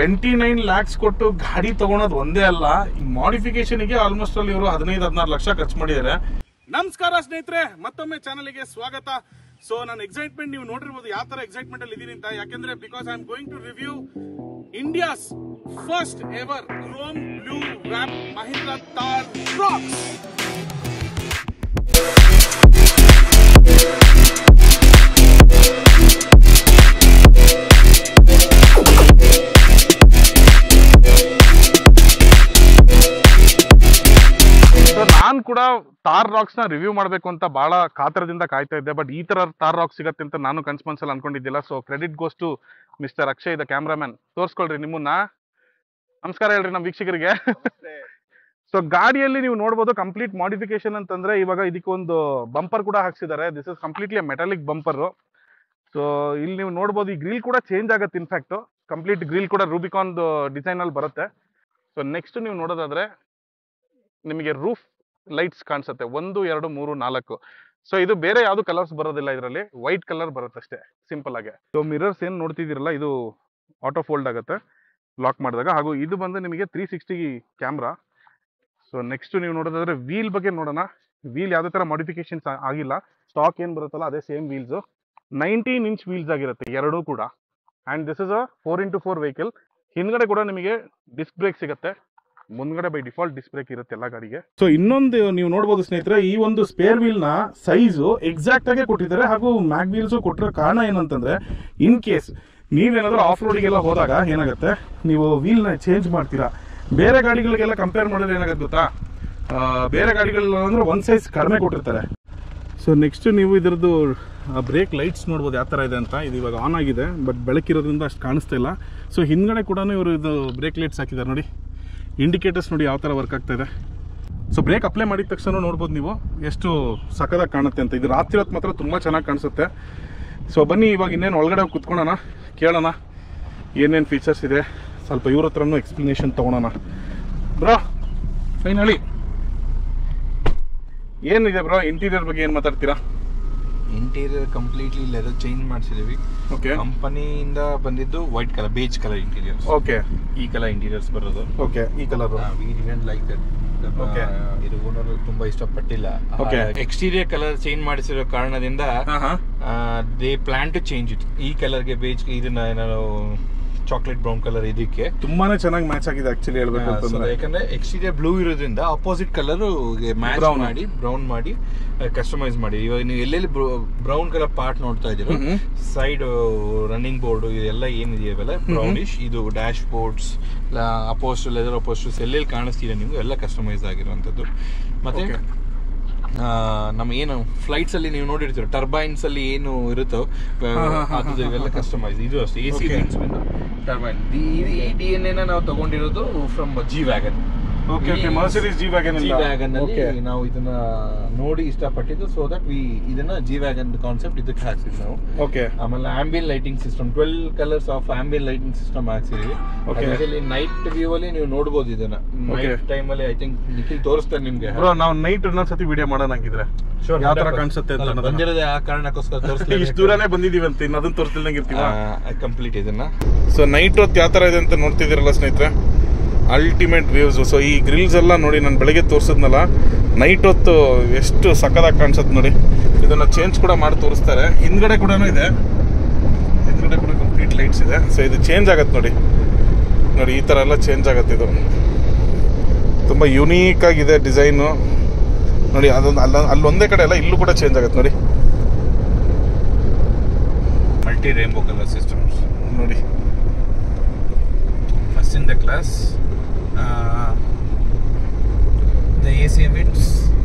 29 lakhs ಕೊಟ್ಟು ಗಾಡಿ ತಗೊಳೋದು ಒಂದೇ ಅಲ್ಲ, ಈ ಮಾಡಿಫಿಕೇಶನ್ಗೆ ಆಲ್ಮೋಸ್ಟ್ ಅಲ್ಲಿ ಇವರು 15-16 ಲಕ್ಷ ಖರ್ಚು ಮಾಡಿದ್ದಾರೆ. ನಮಸ್ಕಾರ ಸ್ನೇಹಿತರೆ, ಮತ್ತೊಮ್ಮೆ ಚಾನಲ್ಗೆ ಸ್ವಾಗತ. ಸೊ ನನ್ನ ಎಕ್ಸೈಟ್ಮೆಂಟ್ ನೀವು ನೋಡಿರ್ಬೋದು ಯಾವ ತರ ಎಕ್ಸೈಟ್ಮೆಂಟ್ ಅಲ್ಲಿ ಇದೀನಿ ಅಂತ. ಯಾಕೆಂದ್ರೆ because I am going to review India's first ever chrome blue wrap Mahindra Thar Roxx. ನಾನು ಕೂಡ ಥಾರ್ ರಾಕ್ಸ್ ನ ರಿವ್ಯೂ ಮಾಡಬೇಕು ಅಂತ ಬಹಳ ಕಾತರದಿಂದ ಕಾಯ್ತಾ ಇದ್ದೆ. ಬಟ್ ಈ ತರ ಥಾರ್ ರಾಕ್ಸ್ ಸಿಗತ್ತೆ ಅಂತ ನಾನು ಕನ್ಸ್ಮನ್ಸಲ್ಲಿ ಅನ್ಕೊಂಡಿದ್ದಿಲ್ಲ. So credit goes to mister Akshay the cameraman. ತೋರಿಸ್ಕೊಳ್ರಿ ನಿಮ್ಮನ್ನ. ನಮಸ್ಕಾರ ಹೇಳ್ರಿ ನಮ್ಮ ವೀಕ್ಷಕರಿಗೆ. ಸೊ ಗಾಡಿಯಲ್ಲಿ ನೀವು ನೋಡ್ಬೋದು ಕಂಪ್ಲೀಟ್ ಮಾಡಿಫಿಕೇಶನ್ ಅಂತಂದ್ರೆ ಇವಾಗ ಇದಕ್ಕೊಂದು ಬಂಪರ್ ಕೂಡ ಹಾಕ್ಸಿದ್ದಾರೆ. This is completely metallic bumper. So ಇಲ್ಲಿ ನೀವು ನೋಡ್ಬೋದು ಈ ಗ್ರಿಲ್ ಕೂಡ ಚೇಂಜ್ ಆಗುತ್ತೆ. ಇನ್ಫ್ಯಾಕ್ಟ್ ಕಂಪ್ಲೀಟ್ ಗ್ರಿಲ್ ಕೂಡ ರೂಬಿಕಾನ್ ಡಿಸೈನ್ ಅಲ್ಲಿ ಬರುತ್ತೆ. ಸೊ ನೆಕ್ಸ್ಟ್ ನೀವು ನೋಡೋದಾದ್ರೆ ನಿಮಗೆ ರೂಫ್ ಲೈಟ್ಸ್ ಕಾಣಿಸುತ್ತೆ 1, 2, 3, 4. ಸೊ ಇದು ಬೇರೆ ಯಾವ್ದು ಕಲರ್ಸ್ ಬರೋದಿಲ್ಲ, ಇದರಲ್ಲಿ ವೈಟ್ ಕಲರ್ ಬರುತ್ತೆ ಅಷ್ಟೇ ಸಿಂಪಲ್ ಆಗಿ. ಸೊ ಮಿರರ್ಸ್ ಏನ್ ನೋಡ್ತಿದ್ದೀರಲ್ಲ ಇದು ಆಟೋ ಫೋಲ್ಡ್ ಆಗುತ್ತೆ ಲಾಕ್ ಮಾಡಿದಾಗ. ಹಾಗೂ ಇದು ಬಂದು ನಿಮಗೆ 360 ಕ್ಯಾಮ್ರಾ. ಸೊ ನೆಕ್ಸ್ಟ್ ನೀವು ನೋಡೋದಾದ್ರೆ ವೀಲ್ ಬಗ್ಗೆ ನೋಡೋಣ. ವೀಲ್ ಯಾವುದೇ ತರ ಮಾಡಿಫಿಕೇಶನ್ಸ್ ಆಗಿಲ್ಲ, ಸ್ಟಾಕ್ ಏನ್ ಬರುತ್ತಲ್ಲ ಅದೇ ಸೇಮ್ ವೀಲ್ಸ್. 19 ಇಂಚ್ ವೀಲ್ಸ್ ಆಗಿರುತ್ತೆ ಎರಡೂ ಕೂಡ. And this is a 4x4 vehicle. ಹಿಂದ್ಗಡೆ ಕೂಡ ನಿಮಗೆ ಡಿಸ್ಕ್ ಬ್ರೇಕ್ ಸಿಗುತ್ತೆ, ಮುಂದ್ಗಡೆ ಬೈ ಡಿಫಾಲ್ಟ್ ಡಿಸ್ಕ್ ಬ್ರೇಕ್ ಇರುತ್ತೆ ಎಲ್ಲ ಗಾಡಿಗೆ. ಸೊ ಇನ್ನೊಂದು ನೀವು ನೋಡಬಹುದು ಸ್ನೇಹಿತರೆ, ಈ ಒಂದು ಸ್ಪೇರ್ ವೀಲ್ ನ ಸೈಜು ಎಕ್ಸಾಕ್ಟ್ ಆಗಿ ಕೊಟ್ಟಿದ್ದಾರೆ. ಹಾಗೂ ಮ್ಯಾಗ್ ವೀಲ್ಸ್ ಕೊಟ್ಟಿರೋ ಕಾರಣ ಏನಂತಂದ್ರೆ ಇನ್ ಕೇಸ್ ನೀವೇನಾದ್ರೂ ಆಫ್ ರೋಡಿಗೆಲ್ಲ ಹೋದಾಗ ಏನಾಗುತ್ತೆ, ನೀವು ವೀಲ್ ನ ಚೇಂಜ್ ಮಾಡ್ತೀರಾ. ಬೇರೆ ಗಾಡಿಗಳಿಗೆಲ್ಲ ಕಂಪೇರ್ ಮಾಡಿದ್ರೆ ಏನಾಗುತ್ತೆ ಗೊತ್ತಾ, ಬೇರೆ ಗಾಡಿಗಳು ಅಂದ್ರೆ ಒಂದ್ ಸೈಜ್ ಕಡಿಮೆ ಕೊಟ್ಟಿರ್ತಾರೆ. ಸೊ ನೆಕ್ಸ್ಟ್ ನೀವು ಇದರದ್ದು ಬ್ರೇಕ್ ಲೈಟ್ಸ್ ನೋಡ್ಬೋದು ಯಾವ ಥರ ಇದೆ ಅಂತ. ಇದು ಇವಾಗ ಆನ್ ಆಗಿದೆ, ಬಟ್ ಬೆಳಕಿರೋದ್ರಿಂದ ಅಷ್ಟು ಕಾಣಿಸ್ತಾ ಇಲ್ಲ. ಸೊ ಹಿಂದ್ಗಡೆ ಕೂಡ ಇವರು ಇದು ಬ್ರೇಕ್ ಲೈಟ್ಸ್ ಹಾಕಿದ್ದಾರೆ ನೋಡಿ. ಇಂಡಿಕೇಟರ್ಸ್ ನೋಡಿ ಯಾವ ಥರ ವರ್ಕ್ ಆಗ್ತಾ ಇದೆ. ಸೊ ಬ್ರೇಕ್ ಅಪ್ಲೈ ಮಾಡಿದ ತಕ್ಷಣ ನೋಡ್ಬೋದು ನೀವು ಎಷ್ಟು ಸಖತ್ತಾಗಿ ಕಾಣುತ್ತೆ ಅಂತ. ಇದು ರಾತ್ರಿ ಹೊತ್ತು ಮಾತ್ರ ತುಂಬ ಚೆನ್ನಾಗಿ ಕಾಣಿಸುತ್ತೆ. ಸೊ ಬನ್ನಿ ಇವಾಗ ಇನ್ನೇನು ಒಳಗಡೆ ಕುತ್ಕೊಳ್ಳೋಣ, ಕೇಳೋಣ ಏನೇನು ಫೀಚರ್ಸ್ ಇದೆ, ಸ್ವಲ್ಪ ಇವ್ರ ಹತ್ರನೂ ಎಕ್ಸ್ಪ್ಲನೇಷನ್ ತೊಗೊಳೋಣ. ಬ್ರೋ ಫೈನಲಿ ಏನಿದೆ ಬ್ರೋ ಇಂಟೀರಿಯರ್ ಬಗ್ಗೆ ಏನು ಮಾತಾಡ್ತೀರಾ? ಇಂಟೀರಿಯರ್ ಕಂಪ್ಲೀಟ್ಲಿ ಲೆದರ್ ಚೇಂಜ್ ಮಾಡಿಸಿದೀವಿ. ಓಕೆ, ಕಂಪನಿಯಿಂದ ಬಂದಿದ್ದು white colour, beige colour interiors. Okay, ಈ ಕಲರ್ ಇಂಟೀರಿಯರ್ಸ್ ಬರೋದು. ಓಕೆ, ಈ colour we didn't like that. Okay, ಇದು ಓನರ್ ತುಂಬಾ ಇಷ್ಟಪಟ್ಟಿಲ್ಲ. ಓಕೆ, ಎಕ್ಸ್ಟೀರಿಯರ್ ಕಲರ್ ಚೇಂಜ್ ಮಾಡಿಸಿರೋ ಕಾರಣದಿಂದ they plan to change it. ಈ ಕಲರ್ಗೆ ಬೇಜ್ ಇದನ್ನ ಏನಾದ್ರು ಚಾಕ್ಲೇಟ್ ಬ್ರೌನ್ ಕಲರ್ ಇದಕ್ಕೆ ತುಂಬಾನೇ ಚೆನ್ನಾಗಿ ಮ್ಯಾಚ್ ಆಗಿದೆ ಆಕ್ಚುಲಿ ಹೇಳ್ಬೇಕು ಅಂತಂದ್ರೆ. ಯಾಕಂದ್ರೆ ಎಕ್ಸ್ಟೀರಿಯರ್ ಬ್ಲೂ ಇರೋದ್ರಿಂದ ಅಪೋಸಿಟ್ ಕಲರ್ ಮ್ಯಾಚ್ ಮಾಡಿ ಬ್ರೌನ್ ಮಾಡಿ ಕಸ್ಟಮೈಸ್ ಮಾಡಿ. ಇವಾಗ ನೀವು ಎಲ್ಲೆಲ್ಲಿ ಬ್ರೌನ್ ಕಲರ್ ಪಾರ್ಟ್ ನೋಡ್ತಾ ಇದ್ದೀರೋ, ಸೈಡ್ ರನ್ನಿಂಗ್ ಬೋರ್ಡ್ ಇದೆಲ್ಲ ಏನಿದೆಯಲ್ಲ ಬ್ರೌನಿಶ್, ಇದು ಡ್ಯಾಶ್ ಬೋರ್ಡ್ಸ್ ಅಪೋಸ್ಟ್ ಲೆದರ್ ಅಪೋಸ್ಟರ್ಸ್ ಎಲ್ಲೆಲ್ಲಿ ಕಾಣಿಸ್ತೀರ ನಿಮ್ಗೆ ಎಲ್ಲ ಕಸ್ಟಮೈಸ್ ಆಗಿರುವಂಥದ್ದು. ಮತ್ತೆ ನಮ್ಮ ಏನು ಫ್ಲೈಟ್ಸ್ ಅಲ್ಲಿ ನೀವು ನೋಡಿರ್ತೀರ ಟರ್ಬೈನ್ಸ್ ಅಲ್ಲಿ ಏನು ಇರುತ್ತೋ ಅದು ಇವೆಲ್ಲ ಕಸ್ಟಮೈಸ್. ಇದು ಅಷ್ಟೇ AC ವಿಂಗ್ಸ್ ಬಂದು ಟರ್ಬೈನ್. ಈ DNA ನಾವು ತಗೊಂಡಿರೋದು from G wagon. Okay, okay, Mercedes G wagon ಅಲ್ಲಿ ನಾವು ಇದನ್ನ ನೋಡಿ ಇಷ್ಟಪಟ್ಟಿದ್ದು. ಸೊ ದಟ್ ಇದನ್ನ ಜಿ ವ್ಯಾಗನ್ ಕಾನ್ಸೆಪ್ಟ್ ಇದಕ್ಕೆ ಹಾಕ್ಸಿದ್ವಿ ನಾವು. ಓಕೆ, ಆಮೇಲೆ ambient lighting system 12 colours of ambient lighting system ಹಾಕ್ಸಿದ್ವಿ. ನೈಟ್ ವ್ಯೂ ಅಲ್ಲಿ ನೀವು ನೋಡಬಹುದು ಇದನ್ನ. ನೈಟ್ ಟೈಮ್ ಅಲ್ಲಿ ಐ ಥಿಂಕ್ ನಿಖಿಲ್ ತೋರಿಸ್ತಾರೆ ನಿಮ್ಗೆ. ನಾವು ನೈಟ್ ಇನ್ನೊಂದ್ಸತಿ ವಿಡಿಯೋ ಮಾಡೋಣ ಹಂಗಿದ್ರೆ ಯಾವ ತರ ಕಾಣಿಸುತ್ತೆ ಅಂತ. ಬಂದಿರೋದೇ ಆ ಕಾರಣಕ್ಕೋಸ್ಕರ ತೋರಿಸ್ತೀವಿ. ಇಷ್ಟು ದೂರನೇ ಬಂದಿದೀವಿ ಅಂತ ಇನ್ನು ಅದನ್ನ ತೋರಿಸ್ತಿಲ್ದಂಗೆ ಇರ್ತೀವಿ ಕಂಪ್ಲೀಟ್ ಇದನ್ನ. ಸೊ ನೈಟ್ ಹೊತ್ತು ಯಾವ ತರ ಇದೆ ಅಂತ ನೋಡ್ತಿದ್ದೀರಲ್ಲ ಸ್ನೇಹಿತರೆ, ಅಲ್ಟಿಮೇಟ್ ವ್ಯೂಸ್. ಸೊ ಈ ಗ್ರಿಲ್ಸ್ ಎಲ್ಲ ನೋಡಿ, ನಾನು ಬೆಳಗ್ಗೆ ತೋರಿಸಿದ್ನಲ್ಲ, ನೈಟ್ ಹೊತ್ತು ಎಷ್ಟು ಸಕ್ಕದಾಗಿ ಕಾಣಿಸುತ್ತೆ ನೋಡಿ. ಇದನ್ನ ಚೇಂಜ್ ಕೂಡ ಮಾಡಿ ತೋರಿಸ್ತಾರೆ. ಹಿಂದ್ಗಡೆ ಕೂಡ ಇದೆ, ಹಿಂದ್ಗಡೆ ಕೂಡ ಕಂಪ್ಲೀಟ್ ಲೈಟ್ಸ್ ಇದೆ. ಸೊ ಇದು ಚೇಂಜ್ ಆಗತ್ತೆ ನೋಡಿ, ನೋಡಿ ಈ ಥರ ಎಲ್ಲ ಚೇಂಜ್ ಆಗತ್ತೆ. ಇದು ತುಂಬ ಯುನೀಕ್ ಆಗಿದೆ ಡಿಸೈನು ನೋಡಿ. ಅದೊಂದು ಅಲ್ಲೊಂದೇ ಕಡೆ ಅಲ್ಲ, ಇಲ್ಲೂ ಕೂಡ ಚೇಂಜ್ ಆಗತ್ತೆ ನೋಡಿ. ಮಲ್ಟಿ ರೇನ್ಬೋ ಕಲರ್ ಸಿಸ್ಟಮ್ಸ್ ನೋಡಿ, first in the class. The AC vents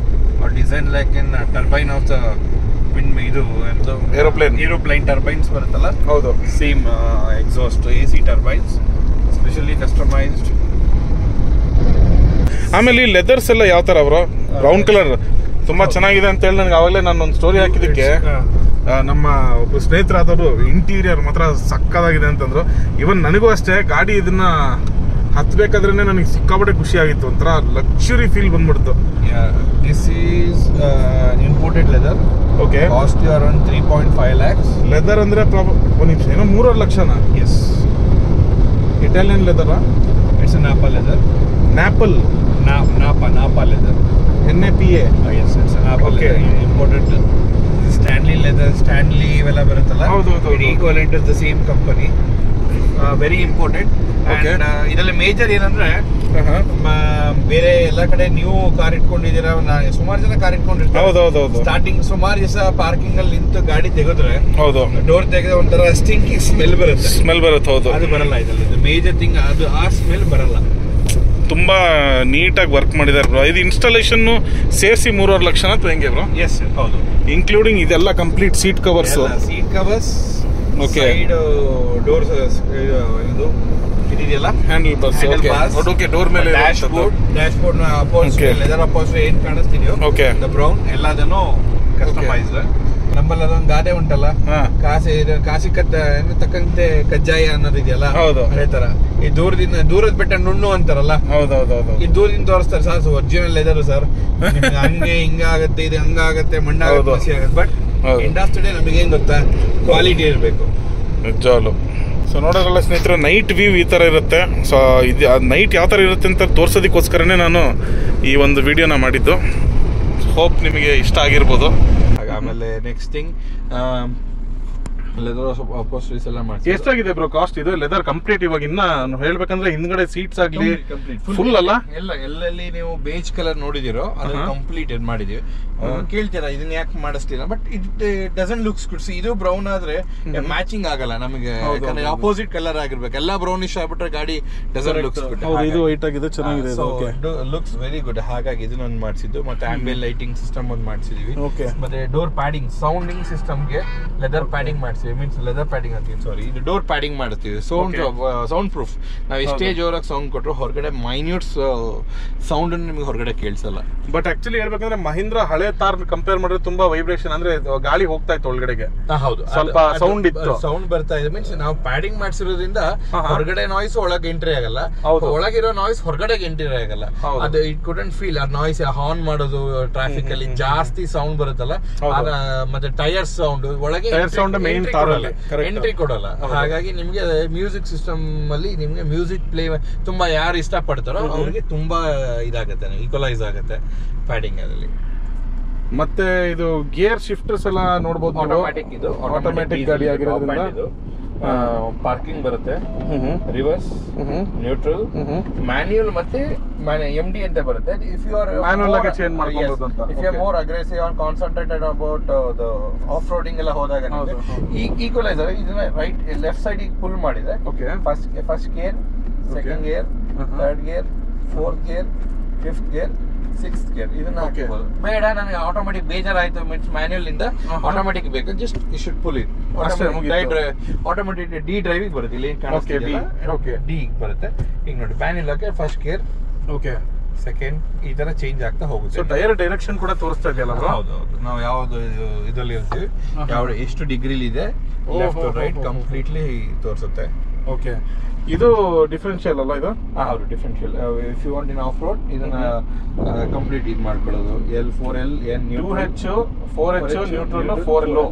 are designed like in turbine of the wind. ಇದು ಏರೋಪ್ಲೇನ್ ಟರ್ಬೈನ್ಸ್ ಬರುತ್ತಲ್ಲ, ಹೌದು, same exhaust AC turbines, specially customised. ಆಮೇಲೆ ಈ ಲೆದರ್ಸ್ ಎಲ್ಲ ಯಾವ ತರ ಬ್ರೋ? ಬ್ರೌನ್ ಕಲರ್ ತುಂಬಾ ಚೆನ್ನಾಗಿದೆ ಅಂತ ಹೇಳಿ ನನಗೆ ಆವಾಗಲೇ ನಾನು ಒಂದು ಸ್ಟೋರಿ ಹಾಕಿದ್ದಕ್ಕೆ ನಮ್ಮ ಒಬ್ಬ ಸ್ನೇಹಿತರಾದವರು ಇಂಟೀರಿಯರ್ ಮಾತ್ರ ಸಕ್ಕದಾಗಿದೆ ಅಂತಂದ್ರು. ಇವನ್ ನನಗೂ ಅಷ್ಟೇ, ಗಾಡಿ ಇದನ್ನ ಹತ್ಬೇಕಾದ್ರೆ ನನಗೆ ಸಿಕ್ಕಾಪಟ್ಟೆ ಖುಷಿ ಆಗಿತ್ತು. ಒಂಥರ ಲಕ್ಸುರಿ ಫೀಲ್ ಬಂದ್ಬಿಡ್ತು. This is imported leather. Okay, cost around 3.5 lakhs. Leather ಅಂದ್ರೆ ಒಂದು ನಿಮಿಷ, ಏನೋ 3.5 ಲಕ್ಷನಾ? ಎಸ್, ಇಟಾಲಿಯನ್ ಲೆದರಾ? It's napa leather. ನ್ಯಾಪಲ್ napa leather. NAPA. Yes, it's napa leather. Imported Stanley leather, Stanley ಇವೆಲ್ಲ ಬರುತ್ತಲ್ಲ, it equivalent is the same company. Very important. ಇದರಲ್ಲಿ ಮೇಜರ್ ಏನಂದ್ರೆ ಬೇರೆ ಎಲ್ಲ ಕಡೆ ನೀವು ಕಾರ್ ಇಟ್ಕೊಂಡಿದ್ದೀರಾ, ಸುಮಾರು ಜನ ಕಾರ್ ಇಟ್ಕೊಂಡಿರ್ತಾರೆ. ಸ್ಟಾರ್ಟಿಂಗ್ ಸುಮಾರು ದಿವಸ ಪಾರ್ಕಿಂಗ್ ಅಲ್ಲಿ ನಿಂತು ಗಾಡಿ ತೆಗೆದ್ರೆ ಡೋರ್ ತೆಗೆದ ಒಂಥರ ಸ್ಟಿಂಕಿಂಗ್ ಸ್ಮೆಲ್ ಬರುತ್ತೆ. ಹೌದು, ಅದು ಬರಲ್ಲ ಇದರಲ್ಲಿ. ಮೇಜರ್ ಥಿಂಗ್ ಅದು, ಆ ಸ್ಮೆಲ್ ಬರಲ್ಲ. ತುಂಬಾ ನೀಟಾಗಿ ವರ್ಕ್ ಮಾಡಿದ್ದಾರೆ ಬ್ರೋ. ಇದು ಇನ್ಸ್ಟಾಲೇಷನ್ ಸೇರಿಸಿ 3.5 ಲಕ್ಷ ಅಥವಾ ಹೆಂಗೆ ಬ್ರೋ? ಎಸ್, ಹೌದು. ಇನ್ಕ್ಲೂಡಿಂಗ್ ಇದೆಲ್ಲ complete seat covers, okay, doors, ಇದು ಇದೆಯಲ್ಲ ಹ್ಯಾಂಡಲ್ ಬಾರ್ಸ್, ಓಕೆ, ಡೋರ್ ಮೇಲೆ dash board opposite leather opposite ಏನ್ ಕಾಣಿಸ್ತಿದೆಯೋ, ಓಕೆ, ಬ್ರೌನ್ ಎಲ್ಲದನ್ನು ಕಸ್ಟಮೈಸ್ಡ್. ನಮ್ಮಲ್ಲಿ ಅದೊಂದು ಗಾದೆ ಉಂಟಲ್ಲ, ಕಾಸಿ ತಕ್ಕಂತೆ ಕಜ್ಜಾಯ ಅನ್ನೋದಿದೆಯಲ್ಲ, ಅದೇ ತರ ಈ ದೂರದ ಬೆಟ್ಟ ನುಣ್ಣು ಅಂತಾರಲ್ಲ, ಈ ದೂರದಿಂದ ತೋರಿಸ್ತಾರೆ ಸರ್ ಒರಿಜಿನಲ್ ಲೆದರ್ ಸರ್, ಹಂಗೆ ಹಿಂಗ ಆಗತ್ತೆ, ಇದು ಹಂಗಾಗತ್ತೆ, ಮಣ್ಣಾಗತ್ತೆ, ಹಸಿ ಆಗತ್ತೆ. ಬಟ್ ಇಂಡಸ್ಟ್ರಿ ನಮಗೆ ಏನ್ ಗೊತ್ತಾ, ಕ್ವಾಲಿಟಿ ಇರಬೇಕು ನಿಜವಾಗ್ಲು. ಸೊ ನೋಡೋದ್ರಲ್ಲ ಸ್ನೇಹಿತರೆ, ನೈಟ್ ವ್ಯೂ ಈ ಥರ ಇರುತ್ತೆ. ಸೊ ಇದು ನೈಟ್ ಯಾವ ಥರ ಇರುತ್ತೆ ಅಂತ ತೋರ್ಸೋದಕ್ಕೋಸ್ಕರನೇ ನಾನು ಈ ಒಂದು ವಿಡಿಯೋನ ಮಾಡಿದ್ದು. ಹೋಪ್ ನಿಮಗೆ ಇಷ್ಟ ಆಗಿರ್ಬೋದು. ಆಮೇಲೆ ನೆಕ್ಸ್ಟ್ ಥಿಂಗ್, ಲೆದರ್ ಅಪೋಸ್ಟರೀಸ್ ಎಲ್ಲ ಮಾಡಿ. ಎಷ್ಟಾಗಿದೆ ಬ್ರೋ ಕಾಸ್ಟ್ ಇದು ಲೆದರ್ ಕಂಪ್ಲೀಟ್? ಇವಾಗ ಇನ್ನ ಹೇಳ್ಬೇಕಂದ್ರೆ ಹಿಂದ್ಗಡೆ ಸೀಟ್ಸ್ ಆಗ್ಲಿ ಫುಲ್ ಅಲ್ಲ, ಎಲ್ಲೆಲ್ಲಿ ನೀವು ಬೇಜ್ ಕಲರ್ ನೋಡಿದಿರೋ ಅದನ್ನ ಕಂಪ್ಲೀಟ್ ಮಾಡಿದೀವಿ. ಕೇಳ್ತೀರಾ ಇದನ್ನ ಯಾಕೆ ಮಾಡಿಸ್ತೀರಾ, but it doesn't looks good. ಇದು ಬ್ರೌನ್ ಆದ್ರೆ ಮ್ಯಾಚಿಂಗ್ ಆಗಲ್ಲ ನಮಗೆ, ಯಾಕಂದ್ರೆ ಅಪೋಸಿಟ್ ಕಲರ್ ಆಗಿರ್ಬೇಕು. ಎಲ್ಲ ಬ್ರೌನಿಶ್ ಆಗ್ಬಿಟ್ರೆ ಗಾಡಿ ಡಸಂಟ್ ಲುಕ್ಸ್ ಗುಡ್. ಇದು ವೈಟ್ ಆಗಿದೆ, ಚೆನ್ನಾಗಿದೆ, ಲುಕ್ಸ್ ವೆರಿ ಗುಡ್. ಹಾಗಾಗಿ ಇದನ್ನ ಒಂದು ಮಾಡಿಸಿದ್ದು. ಮತ್ತೆ ಆಂಬಿಯಂಟ್ ಲೈಟಿಂಗ್ ಸಿಸ್ಟಮ್ ಒಂದು ಮಾಡಿಸಿದೀವಿ. ಮತ್ತೆ ಡೋರ್ ಪ್ಯಾಡಿಂಗ್, ಸೌಂಡಿಂಗ್ ಸಿಸ್ಟಮ್ಗೆ ಲೆದರ್ ಪ್ಯಾಡಿಂಗ್ ಮಾಡಿಸಿದ್ವಿ. ಮೀನ್ಸ್ ಲೆದರ್ ಪ್ಯಾಡಿಂಗ್ ಅಂತೀವಿ, ಸಾರಿ, ಇದು ಡೋರ್ ಪ್ಯಾಡಿಂಗ್ ಮಾಡ್ತೀವಿ. Sound proof. ನಾವು ಎಷ್ಟೇ ಜೋರಾಗಿ ಸೌಂಡ್ ಕೊಟ್ಟರು ಹೊರಗಡೆ ಮೈನ್ಯೂಟ್ ಸೌಂಡ್ ನಿಮಗೆ ಹೊರಗಡೆ ಕೇಳಿಸಲ್ಲ. ಬಟ್ ಆಕ್ಚುಲಿ ಹೇಳ್ಬೇಕಂದ್ರೆ ಮಹೀಂದ್ರ ಹಳೆ ತಾರ್ ಕಂಪೇರ್ ಮಾಡಿದ್ರೆ ತುಂಬಾ ವೈಬ್ರೇಷನ್, ಅಂದ್ರೆ ಗಾಳಿ ಹೋಗ್ತಾ ಇತ್ತು ಒಳಗಡೆಗೆ, ಹೌದು, ಸ್ವಲ್ಪ ಸೌಂಡ್ ಇತ್ತು, ಸೌಂಡ್ ಬರ್ತಾ ಇದೆ. ಮೀನ್ಸ್ ನಾವು ಪ್ಯಾಡಿಂಗ್ ಮಾಡಿಸಿರೋದ್ರಿಂದ ಹೊರಗಡೆ ನಾಯ್ಸ್ ಒಳಗೆ ಎಂಟ್ರಿ ಆಗಲ್ಲ, ಒಳಗಿರೋ ನಾಯ್ಸ್ ಹೊರಗಡೆಗೆ ಎಂಟ್ರಿ ಆಗಲ್ಲ. ಅದು ಇಟ್ ಕುಡಂಟ್ ಫೀಲ್ ಆ ನಾಯ್ಸ್. ಹಾರ್ನ್ ಮಾಡೋದು ಟ್ರಾಫಿಕ್ ಅಲ್ಲಿ ಜಾಸ್ತಿ ಸೌಂಡ್ ಬರುತ್ತಲ್ಲ, ಮತ್ತೆ ಟೈರ್ ಸೌಂಡ್, ಒಳಗೆ ಎಂಟ್ರಿ ಕೊಡಲ್ಲ. ಹಾಗಾಗಿ ನಿಮ್ಗೆ ಮ್ಯೂಸಿಕ್ ಸಿಸ್ಟಮ್ ಅಲ್ಲಿ ನಿಮ್ಗೆ ಮ್ಯೂಸಿಕ್ ಪ್ಲೇ ತುಂಬಾ ಯಾರು ಇಷ್ಟ ಪಡ್ತಾರೋ ಅವ್ರಿಗೆ ತುಂಬಾ ಇದಾಗತ್ತೆ, ಈಕ್ವಲೈಸ್ ಆಗತ್ತೆ ಪ್ಯಾಡಿಂಗ್ ಅಲ್ಲಿ. ಮತ್ತೆ ಇದು ಗೇರ್ ಶಿಫ್ಟರ್ಸ್ ಎಲ್ಲ ನೋಡಬಹುದು. ಆಟೋಮ್ಯಾಟಿಕ್ ಗಾಡಿ ಆಗಿರೋದ್ರಿಂದ ಪಾರ್ಕಿಂಗ್ ಬರುತ್ತೆ, ರಿವರ್ಸ್, ನ್ಯೂಟ್ರಲ್, ಮ್ಯಾನ್ಯುಯಲ್ ಮತ್ತೆ MD ಅಂತ ಬರುತ್ತೆ. ಇಫ್ ಯು ಆರ್ ಮ್ಯಾನ್ಯುಯಲ್ ಆಗಿ ಚೇಂಜ್ ಮಾಡ್ಕೊಳ್ಳೋದು ಅಂತ, if you are more aggressive on concentrated about the off roading ಎಲ್ಲ ಹೋದಾಗ ಈಕ್ವಲೈಸರ್ ಇದನ್ನ ರೈಟ್ ಲೆಫ್ಟ್ ಸೈಡ್ ಪುಲ್ ಮಾಡಿದೆ. First gear, second gear, third gear, fourth gear, fifth gear, sixth gear ಇದನ್ನ ಹಾಕಬಹುದು. ಬೇಡ ನನಗೆ ಆಟೋಮೆಟಿಕ್ ಬೇಜಾರಾಯ್ತು, ಮೀನ್ಸ್ ಮ್ಯಾನ್ಯುಯಲ್ ಇಂದ ಆಟೋಮೆಟಿಕ್ ಬೇಕು, just you should pull it. Automatic D driving ಬರುತ್ತೆ, ಇಲ್ಲಿ ಡಿ ಬರುತ್ತೆ. ಈಗ ನೋಡಿ ಮ್ಯಾನ್ಯುಯಲ್ ಹಾಕಿ ಫಸ್ಟ್ ಗೇರ್, ಓಕೆ, ಸೆಕೆಂಡ್, ಈ ತರ ಚೇಂಜ್ ಆಗ್ತಾ ಹೋಗುತ್ತೆ. ಟೈರ್ ಡೈರೆಕ್ಷನ್ ಕೂಡ ತೋರಿಸ್ತಾ ಇದೆಯಲ್ಲ. ಹೌದು, ನಾವು ಯಾವ್ದು ಇದರಲ್ಲಿ ಇರ್ತೀವಿ, ಯಾವ ಎಷ್ಟು ಡಿಗ್ರಿಲಿ ಇದೆ, ಲೆಫ್ಟ್ ರೈಟ್ ಕಂಪ್ಲೀಟ್ಲಿ ತೋರಿಸುತ್ತೆ. ಓಕೆ, ಇದು ಡಿಫರೆನ್ಷಿಯಲ್ ಅಲ್ಲ ಇದು? ಹೌದು, differential. If you want in off road ಇದನ್ನ ಕಂಪ್ಲೀಟ್ ಇದು ಮಾಡ್ಕೊಳ್ಳೋದು. L4L, N 2H, 4H neutral, 4 low.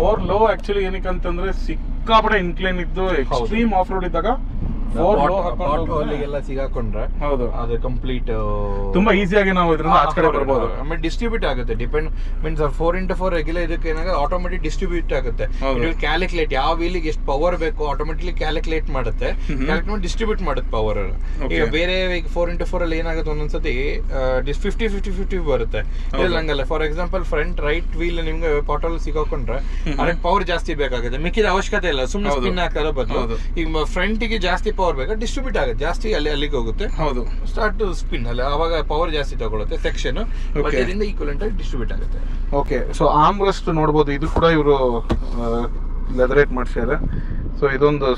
4 low actually ಏನಕ್ಕೆ ಅಂತಂದ್ರೆ ಸಿಕ್ಕಾಪಟ್ಟೆ ಇನ್ಕ್ಲೈನ್ ಇದ್ದು ಎಕ್ಸ್ಟ್ರೀಮ್ ಆಫ್ ರೋಡ್ ಇದ್ದಾಗ ಅಲ್ಲಿಗೆಲ್ಲ ಸಿಗಾಕೊಂಡ್ರೆ ಹೌದು, ಅದು ಕಂಪ್ಲೀಟ್ ತುಂಬಾ ಈಸಿಯಾಗಿ ನಾವು ಇದರಿಂದ ಆಚೆ ಕಡೆ ಬರ್ಬೋದು. ಆಮೇಲೆ ಡಿಸ್ಟ್ರಿಬ್ಯೂಟ್ ಆಗುತ್ತೆ, ಡಿಪೆಂಡ್ ಮೀನ್ಸ್ 4x4 ರೆಗ್ಯುಲರ್ ಇದಕ್ಕೆ ಏನಾಗುತ್ತೆ, ಆಟೋಮೆಟಿಕ್ ಡಿಸ್ಟ್ರಿಬ್ಯೂಟ್ ಆಗುತ್ತೆ. ಕ್ಯಾಲ್ಕುಲೇಟ್ ಯಾವ ವೀಲಿಗೆ ಎಷ್ಟು ಪವರ್ ಬೇಕು ಆಟೋಮೆಟಿಕ್ಲಿ ಕ್ಯಾಲ್ಕುಲೇಟ್ ಮಾಡುತ್ತೆ, ಕ್ಯಾಲ್ಕುಲೇಟ್ ಮಾಡಿ ಡಿಸ್ಟ್ರಿಬ್ಯೂಟ್ ಮಾಡುತ್ತೆ ಪವರ್. ಈಗ ಬೇರೆ 4x4 ಅಲ್ಲಿ ಏನಾಗುತ್ತೆ ಒಂದೊಂದ್ಸತಿ 50-50-50 ಬರುತ್ತೆ. ಇದ್ರಲ್ಲಿ ಹಂಗಲ್ಲ. For example front right wheel ನಿಮ್ಗೆ ಪಾಟಲ್ ಸಿಗಾಕೊಂಡ್ರೆ ಅದಕ್ಕೆ ಪವರ್ ಜಾಸ್ತಿ ಬೇಕಾಗುತ್ತೆ, ಮಿಕ್ಕಿದ ಅವಶ್ಯಕತೆ ಇಲ್ಲ, ಸುಮ್ಮನೆ ಸ್ಪಿನ್ ಹಾಕೋದು ಬದಲು ಈಗ ಫ್ರಂಟಿಗೆ ಜಾಸ್ತಿ ಪವರ್ ಬೇಕಾ, ಡಿಸ್ಟ್ರಿಬ್ಯೂಟ್ ಆಗುತ್ತೆ ಜಾಸ್ತಿ, ಅಲ್ಲಿಗೆ ಹೋಗುತ್ತೆ. ಹೌದು, ಸ್ಟಾರ್ಟ್ ಟು ಸ್ಪಿನ್ ಅಲ್ಲಿ ಅವಾಗ ಪವರ್ ಜಾಸ್ತಿ ತಗೊಳುತ್ತೆ ಸೆಕ್ಷನ್, ಅದರಿಂದ ಈಕ್ವಲೆಂಟ್ ಆಗಿ ಡಿಸ್ಟ್ರಿಬ್ಯೂಟ್ ಆಗುತ್ತೆ. ಓಕೆ, ಸೊ ಆರ್ಮ್ ರೆಸ್ಟ್ ನೋಡಬಹುದು, ಇದು ಕೂಡ ಇವರು ಲೆದರೇಟ್ ಮಾಡಿಸಿದ್ದಾರೆ. ಸೊ ಇದೊಂದು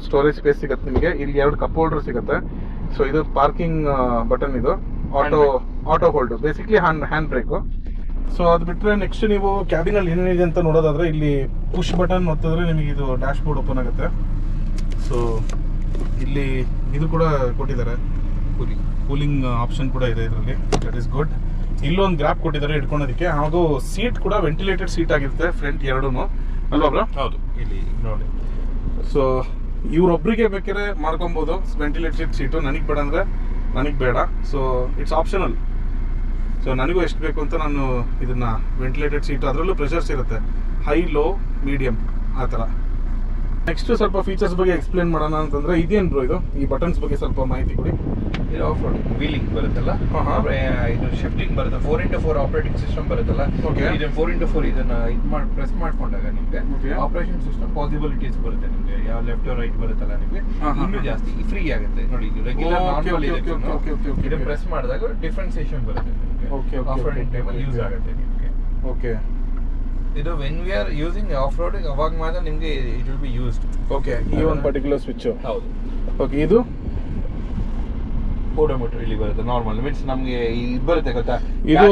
ಸ್ಟೋರೇಜ್ ಸ್ಪೇಸ್ ಸಿಗುತ್ತೆ ನಿಮಗೆ. ಇಲ್ಲಿ 2 ಕಪ್ ಹೋಲ್ಡರ್ ಸಿಗುತ್ತೆ. ಸೊ ಇದು ಪಾರ್ಕಿಂಗ್ ಬಟನ್, ಇದು auto hold, basically hand break. So ಅದು ಬಿಟ್ಟರೆ ನೆಕ್ಸ್ಟ್ ನೀವು ಕ್ಯಾಬಿನ್ ಅಲ್ಲಿ ಏನೇನಿದೆ ಅಂತ ನೋಡೋದಾದ್ರೆ ಇಲ್ಲಿ ಪುಷ್ ಬಟನ್ ಒತ್ತಿದ್ರೆ ನಿಮಗೆ ಇದು ಡ್ಯಾಶ್ ಬೋರ್ಡ್ ಓಪನ್ ಆಗುತ್ತೆ. ಸೊ ಇಲ್ಲಿ ಇದು ಕೂಡ ಕೊಟ್ಟಿದ್ದಾರೆ, ಕೂಲಿಂಗ್ ಆಪ್ಷನ್ ಕೂಡ ಇದೆ ಇದರಲ್ಲಿ, ದಟ್ ಈಸ್ ಗುಡ್. ಇಲ್ಲೊಂದು ಗ್ರಾಪ್ ಕೊಟ್ಟಿದ್ದಾರೆ ಇಟ್ಕೊಳ್ಳೋದಕ್ಕೆ, ಹಾಗೂ ಸೀಟ್ ಕೂಡ ವೆಂಟಿಲೇಟೆಡ್ ಸೀಟ್ ಆಗಿರುತ್ತೆ ಫ್ರಂಟ್ ಎರಡೂನು, ಅಲ್ವಾ ಬ್ರೋ? ಹೌದು, ಇಲ್ಲಿ ನೋಡಿ. ಸೊ ಇವ್ರೊಬ್ರಿಗೆ ಬೇಕಾದ್ರೆ ಮಾಡ್ಕೊಬೋದು ವೆಂಟಿಲೇಟೆಡ್ ಸೀಟು, ನನಗೆ ಬೇಡ ಅಂದರೆ ನನಗೆ ಬೇಡ. So it's optional. ಸೊ ನನಗೂ ಎಷ್ಟು ಬೇಕು ಅಂತ ನಾನು ಇದನ್ನ ವೆಂಟಿಲೇಟೆಡ್ ಸೀಟು, ಅದರಲ್ಲೂ ಪ್ರೆಷರ್ಸ್ ಇರುತ್ತೆ, ಹೈ ಲೋ ಮೀಡಿಯಮ್ ಆ ಥರ. ನೆಕ್ಸ್ಟ್ ಸ್ವಲ್ಪ ಫೀಚರ್ಸ್ ಬಗ್ಗೆ ಎಕ್ಸ್ಪ್ಲೇನ್ ಮಾಡೋಣ ಅಂತಂದ್ರೆ ಇದೇನು ಬ್ರೋ ಇದು, ಈ ಬಟನ್ಸ್ ಬಗ್ಗೆ ಸ್ವಲ್ಪ ಮಾಹಿತಿ ಕೊಡಿ. ಇದು ಆಫ್ ರೋಡ್ ವೀಲಿಂಗ್ ಬರುತ್ತಲ್ಲ, ಇದು ಶಿಫ್ಟಿಂಗ್ ಬರುತ್ತೆ, 4x4 ಆಪರೇಟಿಂಗ್ ಸಿಸ್ಟಮ್ ಬರುತ್ತಲ್ಲ. ಇದನ್ನ 4x4 ಇದನ್ನ ಪ್ರೆಸ್ ಮಾಡ್ಕೊಂಡಾಗ ನಿಮ್ಗೆ ಆಪರೇಷನ್ ಸಿಸ್ಟಮ್ ಪಾಸಿಬಿಲಿಟೀಸ್ ಬರುತ್ತೆ ನಿಮ್ಗೆ. ಯಾವ ಲೆಫ್ಟ್ ರೈಟ್ ಬರುತ್ತಲ್ಲ ನಿಮ್ಗೆ ಇನ್ನೂ ಜಾಸ್ತಿ ಫ್ರೀ ಆಗುತ್ತೆ. ನೋಡಿ ರೆಗ್ಯುಲರ್ ನಾರ್ಮಲ್ ಇದನ್ನ ಪ್ರೆಸ್ ಮಾಡಿದಾಗ ಡಿಫ್ರೆನ್ಸಿಯೇಷನ್ ಬರುತ್ತೆ ನಿಮ್ಗೆ. ಆಫ್ ರೋಡಿಂಗ್ ಟೈಮಲ್ಲಿ ಯೂಸ್ ಆಗುತ್ತೆ ನಿಮ್ಗೆ. ಓಕೆ, ಇದು when we are using of road ಅವಾಗ ಮಾತ್ರ ನಿಮ್ಗೆ it will be used. Okay, ಈ ಒಂದು ಪರ್ಟಿಕ್ಯುಲರ್ ಸ್ವಿಚ್. ಹೌದು. ಓಕೆ, ಇದು ಓಡೋಮೀಟರ್ ಇಲ್ಲಿ ಬರುತ್ತೆ. ನಾರ್ಮಲ್ ಮೀನ್ಸ್ ನಮಗೆ ಇದು ಬರುತ್ತೆ ಗೊತ್ತಾ, ಇದು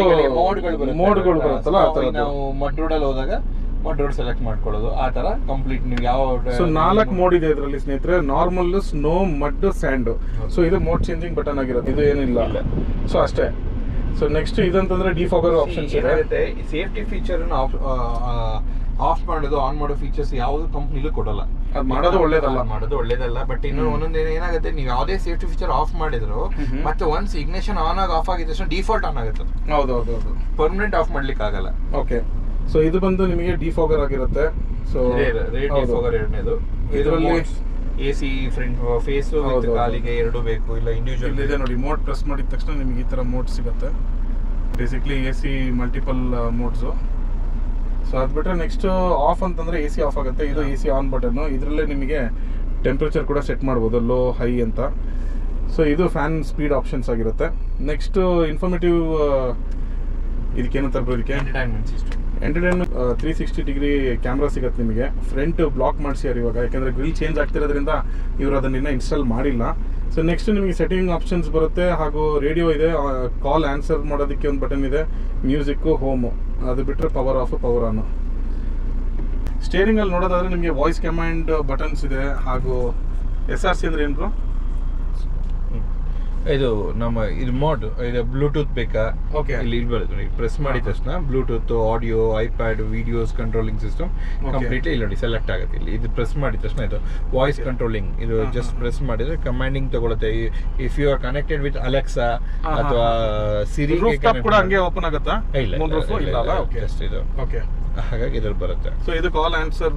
ಮೋಡ್ಗಳು ಬರುತ್ತಲ್ಲ. ನಾವು ಮಡ್ ರೋಡಲ್ಲಿ ಹೋದಾಗ ಮಡ್ ರೋಡ್ ಸೆಲೆಕ್ಟ್ ಮಾಡ್ಕೊಳ್ಳೋದು ಆ ತರ ಕಂಪ್ಲೀಟ್. ನೀವು ಯಾವ 4 ಮೋಡ್ ಇದೆ ಇದರಲ್ಲಿ ಸ್ನೇಹಿತರೆ, normal, snow, mud, sand. So ಇದು ಮೋಡ್ ಚೇಂಜಿಂಗ್ ಬಟನ್ ಆಗಿರುತ್ತೆ, ಇದು ಏನಿಲ್ಲ. ಸೊ ಅಷ್ಟೇ. ಸೊ ನೆಕ್ಸ್ಟ್ ಇದಂತಂದ್ರೆ ಡಿಫಾಗರ್ ಆಪ್ಷನ್ಸ್ ಇದೆ. ಸೇಫ್ಟಿ ಫೀಚರ್ ಆಫ್ ಮಾಡೋದು ಆನ್ ಮಾಡೋ ಫೀಚರ್ಸ್ ಯಾವ್ದು ಕಂಪ್ನಿಲೂ ಕೊಡಲ್ಲ. ಅದು ಮಾಡೋದು ಒಳ್ಳೇದಲ್ಲ. ಬಟ್ ಇನ್ನು ಒಂದೊಂದು ಏನಾಗುತ್ತೆ, ನೀವು ಯಾವುದೇ ಸೇಫ್ಟಿ ಫೀಚರ್ ಆಫ್ ಮಾಡಿದ್ರು ಮತ್ತೆ ಒನ್ಸ್ ಇಗ್ನಿಷನ್ ಆನ್ ಆಫ್ ಆಗಿದ ತಕ್ಷಣ ಡಿಫಾಲ್ಟ್ ಆನ್ ಆಗುತ್ತೆ. ಹೌದು, ಪರ್ಮನೆಂಟ್ ಆಫ್ ಮಾಡ್ಲಿಕ್ಕೆ ಆಗಲ್ಲ. ಓಕೆ, ಸೊ ಇದು ಬಂದು ನಿಮಗೆ ಡಿಫಾಗರ್ ಆಗಿರುತ್ತೆ. ಸೊ ಡಿಫಾಗರ್ ಎರಡನೇದು. ಇದರಲ್ಲಿ AC ಫ್ರಂಟ್ ಫೇಸ್ ಕಾಲಿಗೆ ಎರಡು ಬೇಕು, ಇಲ್ಲ ಇಂಡಿವಿಜುವಲ್ ಇದೆ ನೋಡಿ. ಮೋಡ್ ಪ್ರೆಸ್ ಮಾಡಿದ ತಕ್ಷಣ ನಿಮಗೆ ಈ ತರ ಮೋಡ್ ಸಿಗುತ್ತೆ. Basically AC multiple modes. So ಅದು ಬಿಟ್ಟರೆ ನೆಕ್ಸ್ಟ್ ಆಫ್ ಅಂತಂದ್ರೆ AC ಆಫ್ ಆಗುತ್ತೆ. ಇದು AC ಆನ್ ಬಟನ್. ಇದರಲ್ಲೇ ನಿಮಗೆ ಟೆಂಪ್ರೇಚರ್ ಕೂಡ ಸೆಟ್ ಮಾಡ್ಬೋದು, ಲೋ ಹೈ ಅಂತ. ಸೊ ಇದು ಫ್ಯಾನ್ ಸ್ಪೀಡ್ ಆಪ್ಷನ್ಸ್ ಆಗಿರುತ್ತೆ. ನೆಕ್ಸ್ಟ್ ಇನ್ಫಾರ್ಮೇಟಿವ್, ಇದಕ್ಕೇನಂತಾರೆ ಇದಕ್ಕೆ ಎಂಟರ್ಟೈನ್ಮೆಂಟ್ 360 ಡಿಗ್ರಿ ಕ್ಯಾಮ್ರಾ ಸಿಗುತ್ತೆ ನಿಮಗೆ. ಫ್ರಂಟ್ ಬ್ಲಾಕ್ ಮಾಡಿಸ್ಯಾರ ಇವಾಗ, ಯಾಕಂದ್ರೆ ಗ್ರಿಲ್ ಚೇಂಜ್ ಆಗ್ತಿರೋದ್ರಿಂದ ಇವರು ಅದನ್ನ ಇನ್ಸ್ಟಾಲ್ ಮಾಡಿಲ್ಲ. ಸೊ ನೆಕ್ಸ್ಟ್ ನಿಮಗೆ ಸೆಟ್ಟಿಂಗ್ ಆಪ್ಷನ್ಸ್ ಬರುತ್ತೆ, ಹಾಗೂ ರೇಡಿಯೋ ಇದೆ, ಕಾಲ್ ಆನ್ಸರ್ ಮಾಡೋದಕ್ಕೆ ಒಂದು ಬಟನ್ ಇದೆ, ಮ್ಯೂಸಿಕ್ಕು, ಹೋಮು. ಅದು ಬಿಟ್ಟರೆ power of, power on. Steering ಅಲ್ಲಿ ನೋಡೋದಾದ್ರೆ ನಿಮಗೆ ವಾಯ್ಸ್ ಕಮಾಂಡ್ ಬಟನ್ಸ್ ಇದೆ, ಹಾಗೂ SRC ಅಂದ್ರೆ ಏನು? ಇದು ನಮ್ಮ ಇದು ಮೋಡ್, ಇದು ಬ್ಲೂಟೂತ್ ಬೇಕಾ? ಓಕೆ, ಇಲ್ಲಿ ಬರುತ್ತೆ ನೋಡಿ. ಪ್ರೆಸ್ ಮಾಡಿದ ತಕ್ಷಣ Bluetooth, audio, iPad, videos controlling system completely ಇಲ್ಲಿ ನೋಡಿ ಸೆಲೆಕ್ಟ್ ಆಗುತ್ತೆ. ಇಲ್ಲಿ ಇದು ಪ್ರೆಸ್ ಮಾಡಿದ ತಕ್ಷಣ ಇದು ವಾಯ್ಸ್ ಕಂಟ್ರೋಲಿಂಗ್. ಇದು ಜಸ್ಟ್ ಪ್ರೆಸ್ ಮಾಡಿದ್ರೆ ಕಮಾಂಡಿಂಗ್ ತಗೊಳುತ್ತೆ. If you are connected with Alexa ಅಥವಾ ಸಿರಿ ಕೂಡ ಹಂಗೆ ಓಪನ್ ಆಗುತ್ತಾ? ಇಲ್ಲ, ಜಸ್ಟ್ ಇದು. ಓಕೆ, ಹಾಗಾಗಿ ಇದ್ರಲ್ಲಿ ಬರುತ್ತೆ. ಸೊ ಇದು ಕಾಲ್ ಆನ್ಸರ್,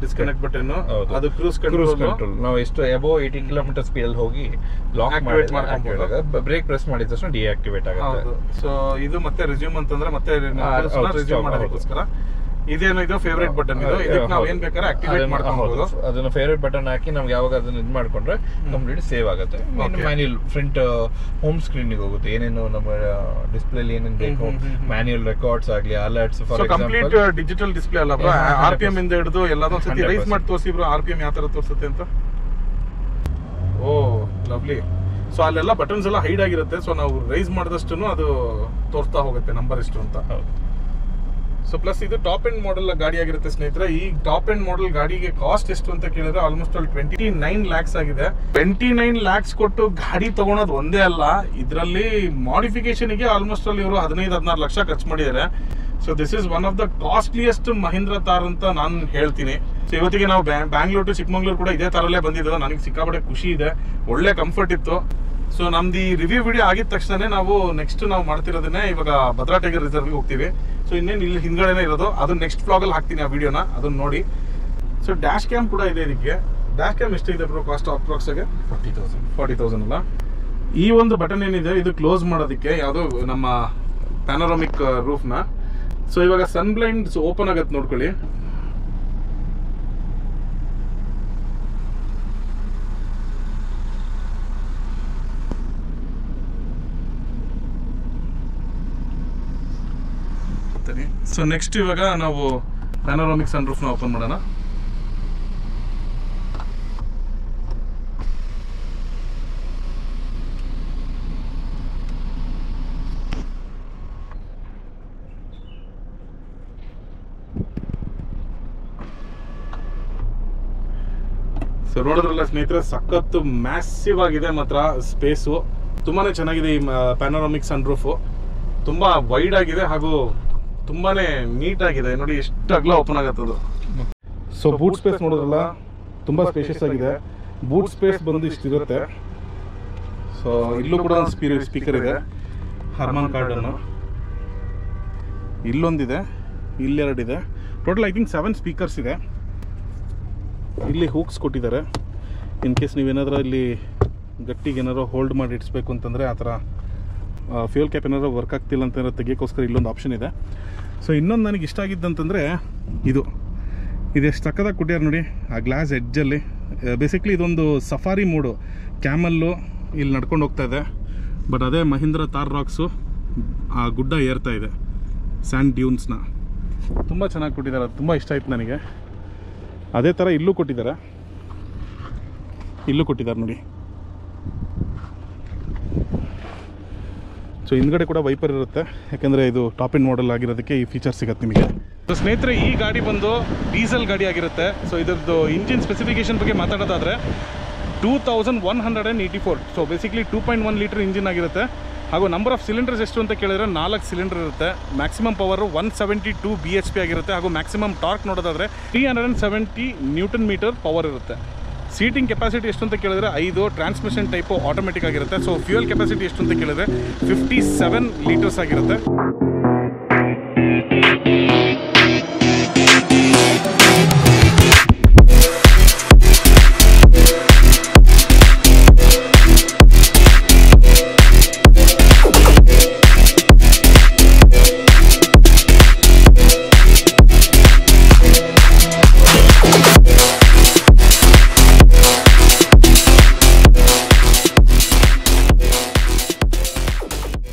ಡಿಸ್ಕನೆಕ್ಟ್ ಬಟನ್, ಅದು ಕ್ರೂಸ್ ಕಂಟ್ರೋಲ್. ನಾವು ಎಷ್ಟು ಅಬೌವ್ 80 ಕಿಲೋಮೀಟರ್ ಸ್ಪೀಡ್ ಅಲ್ಲಿ ಹೋಗಿ ಲಾಕ್ ಮಾಡಿದಾಗ ಬ್ರೇಕ್ ಪ್ರೆಸ್ ಮಾಡಿದ ತಕ್ಷಣ ಡಿಆಕ್ಟಿವೇಟ್ ಆಗುತ್ತೆ. ಸೊ ಇದು ಮತ್ತೆ ರೆಸ್ಯೂಮ್ ಅಂತಂದ್ರೆ ಮತ್ತೆ ರೆಸ್ಯೂಮ್ ಮಾಡೋದಕ್ಕೋಸ್ಕರ ಇದೇನು ಇದು ಫೇವರೇಟ್ ಬಟನ್. ಇದು ಇದಕ್ಕೆ ನಾವು ಏನ್ ಬೇಕಾದ್ರೆ ಆಕ್ಟಿವೇಟ್ ಮಾಡ್ಕೊಬಹುದು. ಅದನ್ನ ಫೇವರೇಟ್ ಬಟನ್ ಹಾಕಿ ನಮ್ಗೆ ಯಾವಾಗ ಅದನ್ನ ಇದು ಮಾಡ್ಕೊಂಡ್ರೆ ಕಂಪ್ಲೀಟ್ ಸೇವ್ ಆಗುತ್ತೆ. ಮ್ಯಾನ್ಯುಯಲ್ ಫ್ರಂಟ್ ಹೋಮ್ ಸ್ಕ್ರೀನ್ ಗೆ ಹೋಗುತ್ತೆ. ಏನೇನು ನಮ್ಮ ಡಿಸ್ಪ್ಲೇ ಏನೇನು ಬೇಕು, ಮ್ಯಾನ್ಯುಯಲ್ ರೆಕಾರ್ಡ್ಸ್ ಆಗ್ಲಿ, alerts, for complete digital display ಅಲ್ಲ ಬ್ರೋ. RPM ಇಂದ ಹಿಡಿದು ಎಲ್ಲಾನು ಸತಿ ರೈಸ್ ಮಾಡಿ ತೋರಿಸಿ ಬ್ರೋ, RPM ಯಾವ ತರ ತೋರಿಸುತ್ತೆ ಅಂತ. ಓ ಲವ್ಲಿ. ಸೊ ಅಲ್ಲೆಲ್ಲ ಬಟನ್ಸ್ ಎಲ್ಲ ಹೈಡ್ ಆಗಿರುತ್ತೆ. ಸೊ ನಾವು ರೈಸ್ ಮಾಡಿದಷ್ಟು ಅದು ತೋರಿಸ್ತಾ ಹೋಗುತ್ತೆ ನಂಬರ್ ಎಷ್ಟು ಅಂತ. ಸೊ ಪ್ಲಸ್ ಇದು ಟಾಪ್ ಎಂಡ್ ಮಾಡೆಲ್ ಗಾಡಿ ಆಗಿರುತ್ತೆ ಸ್ನೇಹಿತರೆ. ಈ ಟಾಪ್ ಎಂಡ್ ಮಾಡೆಲ್ ಗಾಡಿಗೆ ಕಾಸ್ಟ್ ಎಷ್ಟು ಅಂತ ಕೇಳಿದ್ರೆ ಆಲ್ಮೋಸ್ಟ್ ಅಲ್ಲಿ 29 lakhs ಆಗಿದೆ. 29 lakhs ಕೊಟ್ಟು ಗಾಡಿ ತಗೊಳೋದು ಒಂದೇ ಅಲ್ಲ, ಇದರಲ್ಲಿ ಮಾಡಿಫಿಕೇಶನ್ ಗೆ ಆಲ್ಮೋಸ್ಟ್ ಅಲ್ಲಿ ಇವರು 15-16 ಲಕ್ಷ ಖರ್ಚು ಮಾಡಿದ್ದಾರೆ. So this is one of the costliest Mahindra Thar ಅಂತ ನಾನು ಹೇಳ್ತೀನಿ. ಸೊ ಇವತ್ತಿಗೆ ನಾವು ಬ್ಯಾಂಗ್ಳೂರ್ ಟು ಚಿಕ್ಕಮಂಗ್ಳೂರು ಕೂಡ ಇದೇ ತರಲ್ಲೇ ಬಂದಿದ್ದು. ನನಗೆ ಸಿಕ್ಕಾಪಟ್ಟೆ ಖುಷಿ ಇದೆ, ಒಳ್ಳೆ ಕಂಫರ್ಟ್ ಇತ್ತು. ಸೊ ನಮ್ದು ಈ ರಿವ್ಯೂ ವಿಡಿಯೋ ಆಗಿದ ತಕ್ಷಣ ನಾವು ನೆಕ್ಸ್ಟ್ ನಾವು ಮಾಡ್ತಿರೋದನ್ನೇ ಇವಾಗ ಭದ್ರಾ ಟೈಗರ್ ರಿಸರ್ವ್ಗೆ ಹೋಗ್ತೀವಿ. ಸೊ ಇನ್ನೇನು ಇಲ್ಲಿ ಹಿಂದ್ಗಡೆನೇ ಇರೋದು, ಅದು ನೆಕ್ಸ್ಟ್ ವ್ಲಾಗಲ್ಲಿ ಹಾಕ್ತೀನಿ ಆ ವಿಡಿಯೋನ, ಅದನ್ನ ನೋಡಿ. ಸೊ ಡ್ಯಾಶ್ ಕ್ಯಾಮ್ ಕೂಡ ಇದೆ ಇದಕ್ಕೆ. ಡ್ಯಾಶ್ ಕ್ಯಾಮ್ ಎಷ್ಟಿದೆ ಬ್ರೋ ಕಾಸ್ಟ್? ಅಪ್ರಾಕ್ಸಾಗೆ 40,000 ಅಲ್ಲ. ಈ ಒಂದು ಬಟನ್ ಏನಿದೆ ಇದು ಕ್ಲೋಸ್ ಮಾಡೋದಕ್ಕೆ, ಯಾವುದೋ ನಮ್ಮ ಪ್ಯಾನೋರಾಮಿಕ್ ರೂಫ್ನ. ಸೊ ಇವಾಗ ಸನ್ ಬ್ಲೈಂಡ್ ಓಪನ್ ಆಗತ್ತೆ ನೋಡ್ಕೊಳ್ಳಿ. ಸೊ ನೆಕ್ಸ್ಟ್ ಇವಾಗ ನಾವು ಪ್ಯಾನೋರಾಮಿಕ್ ಸನ್ ರೂಫ್ನ ಓಪನ್ ಮಾಡೋಣ. ಸೊ ನೋಡಿದ್ರಲ್ಲ ಸ್ನೇಹಿತರೆ, ಸಖತ್ತು ಮ್ಯಾಸಿವ್ ಆಗಿದೆ ಮಾತ್ರ ಸ್ಪೇಸು. ತುಂಬಾನೇ ಚೆನ್ನಾಗಿದೆ ಈ ಪ್ಯಾನೋರಾಮಿಕ್ ಸನ್ ರೂಫು. ತುಂಬಾ ವೈಡ್ ಆಗಿದೆ ಹಾಗೂ ತುಂಬಾನೇ ನೀಟ್ ಆಗಿದೆ. ನೋಡಿ ಎಷ್ಟು ಅಗಲ ಓಪನ್ ಆಗತ್ತದು. ಸೊ ಬೂಟ್ ಸ್ಪೇಸ್ ನೋಡಿದ್ರಲ್ಲ, ತುಂಬ ಸ್ಪೇಷಿಯಸ್ ಆಗಿದೆ. ಬೂಟ್ ಸ್ಪೇಸ್ ಬಂದು ಇಷ್ಟಿರುತ್ತೆ. ಸೊ ಇಲ್ಲೂ ಕೂಡ ಒಂದು ಸ್ಪೀಕರ್ ಇದೆ, ಹರ್ಮನ್ ಕಾರ್ಡನ್ನು. ಇಲ್ಲೊಂದಿದೆ, ಇಲ್ಲೆರಡಿದೆ. ಟೋಟಲ್ ಐ ಥಿಂಕ್ 7 ಸ್ಪೀಕರ್ಸ್ ಇದೆ. ಇಲ್ಲಿ ಹೂಕ್ಸ್ ಕೊಟ್ಟಿದ್ದಾರೆ, ಇನ್ ಕೇಸ್ ನೀವೇನಾದರೂ ಇಲ್ಲಿ ಗಟ್ಟಿಗೆ ಏನಾದ್ರು ಹೋಲ್ಡ್ ಮಾಡಿ ಇಡಿಸ್ಬೇಕು ಅಂತಂದರೆ ಆ ಥರ. ಫ್ಯೂಯಲ್ ಕ್ಯಾಪ್ ಏನಾದ್ರು ವರ್ಕ್ ಆಗ್ತಿಲ್ಲ ಅಂತಂದರೆ ತೆಗಿಯೋಕ್ಕೋಸ್ಕರ ಇಲ್ಲೊಂದು ಆಪ್ಷನ್ ಇದೆ. ಸೊ ಇನ್ನೊಂದು ನನಗೆ ಇಷ್ಟ ಆಗಿದ್ದಂತಂದರೆ ಇದೆಷ್ಟು ಸಕ್ಕದಾಗಿ ಕೊಟ್ಟಿದ್ದಾರೆ ನೋಡಿ, ಆ ಗ್ಲಾಸ್ ಎಡ್ಜಲ್ಲಿ. ಬೇಸಿಕ್ಲಿ ಇದೊಂದು ಸಫಾರಿ ಮೋಡು, ಕ್ಯಾಮಲ್ಲು ಇಲ್ಲಿ ನಡ್ಕೊಂಡು ಹೋಗ್ತಾ ಇದೆ. ಬಟ್ ಅದೇ ಮಹೀಂದ್ರ ಥಾರ್ ರಾಕ್ಸು ಆ ಗುಡ್ಡ ಏರ್ತಾ ಇದೆ, ಸ್ಯಾಂಡ್ ಡ್ಯೂನ್ಸ್ನ. ತುಂಬ ಚೆನ್ನಾಗಿ ಕೊಟ್ಟಿದ್ದಾರೆ, ಅದು ತುಂಬ ಇಷ್ಟ ಆಯ್ತು ನನಗೆ. ಅದೇ ಥರ ಇಲ್ಲೂ ಕೊಟ್ಟಿದ್ದಾರೆ ನೋಡಿ. ಸೊ ಹಿಂದ್ಗಡೆ ಕೂಡ ವೈಪರ್ ಇರುತ್ತೆ, ಯಾಕೆಂದರೆ ಇದು ಟಾಪ್ ಎಂಡ್ ಮಾಡೆಲ್ ಆಗಿರೋದಕ್ಕೆ ಈ ಫೀಚರ್ ಸಿಗುತ್ತೆ ನಿಮಗೆ. ಸೊ ಸ್ನೇಹಿತರೆ, ಈ ಗಾಡಿ ಬಂದು ಡೀಸೆಲ್ ಗಾಡಿ ಆಗಿರುತ್ತೆ. ಸೊ ಇದರದ್ದು ಇಂಜಿನ್ ಸ್ಪೆಸಿಫಿಕೇಶನ್ ಬಗ್ಗೆ ಮಾತಾಡೋದಾದರೆ 2184. ಸೊ ಬೇಸಿಕ್ಲಿ 2.1 ಲೀಟರ್ ಇಂಜಿನ್ ಆಗಿರುತ್ತೆ. ಹಾಗೂ ನಂಬರ್ ಆಫ್ ಸಿಲಿಂಡರ್ಸ್ ಎಷ್ಟು ಅಂತ ಕೇಳಿದ್ರೆ 4 ಸಿಲಿಂಡರ್ ಇರುತ್ತೆ. ಮ್ಯಾಕ್ಸಿಮಮ್ ಪವರು 172 bhp ಆಗಿರುತ್ತೆ. ಹಾಗೂ ಮ್ಯಾಕ್ಸಿಮಮ್ ಟಾರ್ಕ್ ನೋಡೋದಾದರೆ 370 ನ್ಯೂಟನ್ ಮೀಟರ್ ಪವರ್ ಇರುತ್ತೆ. ಸೀಟಿಂಗ್ ಕೆಪಾಸಿಟಿ ಎಷ್ಟು ಅಂತ ಕೇಳಿದ್ರೆ 5, ಟ್ರಾನ್ಸ್ಮಿಷನ್ ಟೈಪು ಆಟೋಮೆಟಿಕ್ ಆಗಿರುತ್ತೆ. ಸೊ ಫ್ಯೂಯಲ್ ಕೆಪಾಸಿಟಿ ಎಷ್ಟು ಅಂತ ಕೇಳಿದ್ರೆ 57 ಲೀಟರ್ಸ್ ಆಗಿರುತ್ತೆ.